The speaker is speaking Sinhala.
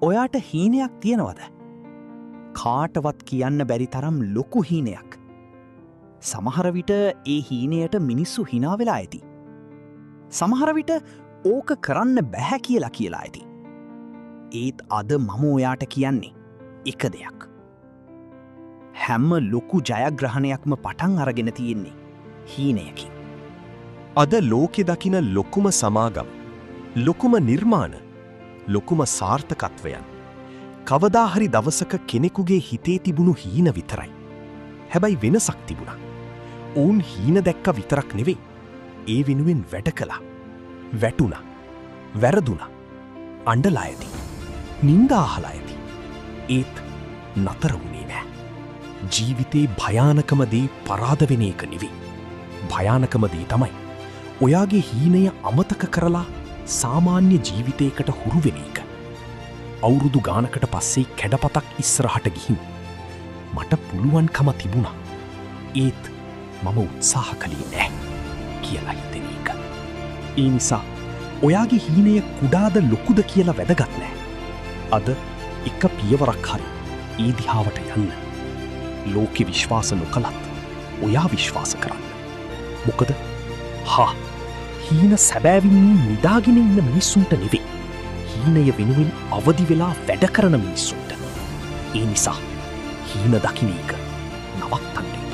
ඔයාට හීනයක් තියෙනවද? කාටවත් කියන්න බැරි තරම් ලොකු හීනයක්. සමහර විට ඒ හීනයට මිනිස්සු හිනා වෙලා ඇති. සමහර විට ඕක කරන්න බැහැ කියලා කියලා ඇති. ඒත් අද මම ඔයාට කියන්නේ එක දෙයක්. හැම ලොකු ජයග්‍රහණයක්ම පටන් අරගෙන තියෙන්නේ හීනයකින්. අද ලෝකෙ දකින ලොකුම සමාගම්, ලොකුම නිර්මාණ, ලොකුම සාර්ථකත්වයන් කවදාහරි දවසක කෙනෙකුගේ හිතේ තිබුණු හීන විතරයි. හැබැයි වෙනසක් තිබුණා. ඔවුන් හීන දැක්ක විතරක් නෙවෙයි. ඒ වෙනුවෙන් වැඩ කළා. වැටුණා. වැරදුණා. අඬලා ඇති. නින්දා අහලා ඇති. ඒත් නතර වුණේ නෑ. ජීවිතේ භයානකම දේ පරාද වෙන එක නෙවෙයි. භයානකම දේ තමයි ඔයාගේ හීනය අමතක කරලා සාමාන්‍ය ජීවිතයකට හුරු වෙන එක. අවුරුදු ගානකට පස්සේ කැඩපතක් ඉස්සරහට ගිහින් මට පුළුවන්කම තිබුණා. ඒත් මම උත්සාහ කළේ නෑ කියලා හිතෙන එක. ඒ නිසා ඔයාගේ හීනය කුඩාද ලොකුද කියලා වැදගත් නෑ. අද එක පියවරක් හරි ඒ දිහාවට යන්න. ලෝකෙ විශ්වාස නොකලත් ඔයා විශ්වාස කරන්න. මොකද හීන සැබෑවින්නේ නිදාගෙන ඉන්න මිනිස්සුන්ට නෙවෙයි. හීනය වෙනුවෙන් අවදි වෙලා වැඩ කරන මිනිස්සුන්ට. ඒ නිසා හීන දකින එක නවත්තන්න.